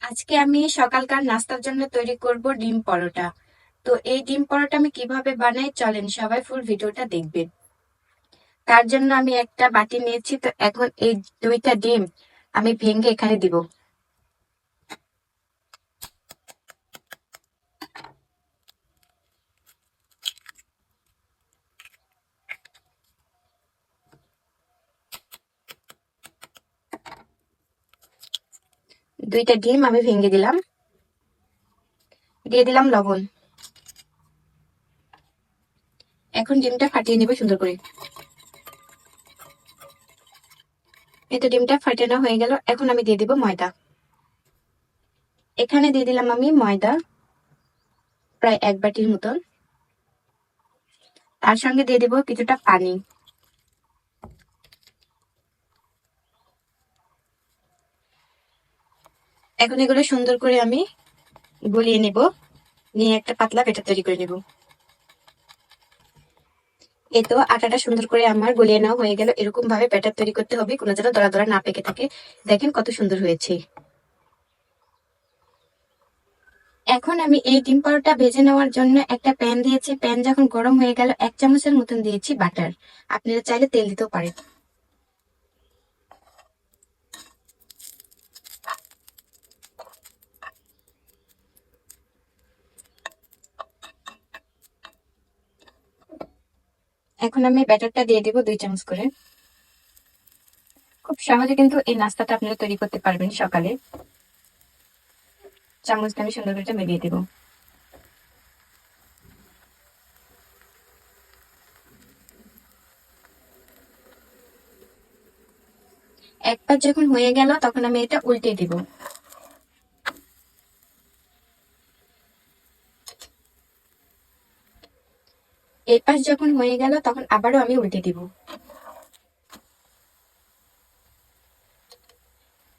আজকে আমি সকালকার নাস্তার জন্য তৈরি করব ডিম পরোটা। তো এই ডিম পরোটা আমি কিভাবে বানাই চলেন সবাই ফুল ভিডিওটা দেখবেন। তার জন্য আমি একটা বাটি নিয়েছি, তো এখন এই দুইটা ডিম আমি ভেঙে এখানে দিব। দুইটা ডিম আমি ভেঙে দিলাম, দিয়ে দিলাম লবণ। এখন ডিমটা ফাটিয়ে নেব সুন্দর করে। এই তো ডিমটা ফাটানো হয়ে গেল, এখন আমি দিয়ে দিব ময়দা। এখানে দিয়ে দিলাম আমি ময়দা প্রায় এক বাটির মতন। তার সঙ্গে দিয়ে দিব কিছুটা পানি। এখন এগুলো সুন্দর করে আমি গলিয়ে নেব, নিয়ে একটা পাতলা ব্যাটার তৈরি করে নেব। এই তো আটাটা সুন্দর করে আমার গলিয়ে নেওয়া হয়ে গেল। এরকম ভাবে ব্যাটার তৈরি করতে হবে, কোনো যেন দলা দলা না পেকে থাকে। দেখেন কত সুন্দর হয়েছে। এখন আমি এই ডিম পরোটা ভেজে নেওয়ার জন্য একটা প্যান দিয়েছি। প্যান যখন গরম হয়ে গেল, 1 চামচের মতন দিয়েছি বাটার। আপনারা চাইলে তেল দিতেও পারেন। এখন আমি ব্যাটারটা দিয়ে দিব 2 চামচ করে। খুব সহজে কিন্তু এই নাস্তাটা আপনারা তৈরি করতে পারবেন সকালে। চামচটা আমি সুন্দর করে মিলিয়ে দিব। এক পাশ যখন হয়ে গেল, তখন আমি এটা উল্টে দিব। এই পাশ যখন হয়ে গেল, তখন আবারও আমি উল্টে দিব।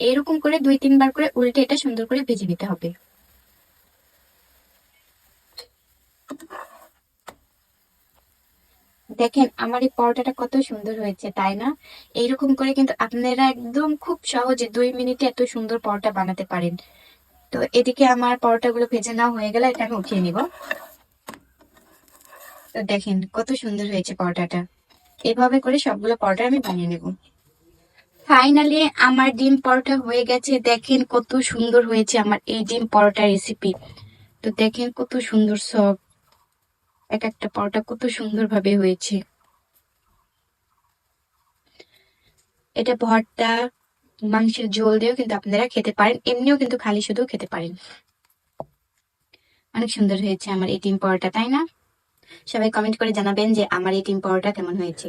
এরকম করে 2-3 বার করে উল্টে এটা সুন্দর করে ভেজে নিতে হবে। দেখেন আমার এই পরোটাটা কত সুন্দর হয়েছে, তাই না? এইরকম করে কিন্তু আপনারা একদম খুব সহজে 2 মিনিটে এত সুন্দর পরোটা বানাতে পারেন। তো এদিকে আমার পরোটাগুলো ভেজে নেওয়া হয়ে গেলে এটা আমি উঠিয়ে নিব। তো দেখেন কত সুন্দর হয়েছে পরোটাটা। এভাবে করে সবগুলো পরোটা আমি বানিয়ে নেব। ফাইনালি আমার ডিম পরোটা হয়ে গেছে। দেখেন কত সুন্দর হয়েছে আমার এই ডিম পরোটা রেসিপি। তো দেখেন কত সুন্দর সব, এক একটা পরোটা কত সুন্দর ভাবে হয়েছে। এটা ভর্তা, মাংসের ঝোল দিয়েও কিন্তু আপনারা খেতে পারেন, এমনিও কিন্তু খালি শুধু খেতে পারেন। অনেক সুন্দর হয়েছে আমার এই ডিম পরোটা, তাই না? সবাই কমেন্ট করে জানাবেন যে আমার এই ডিম পরোটা কেমন হয়েছে।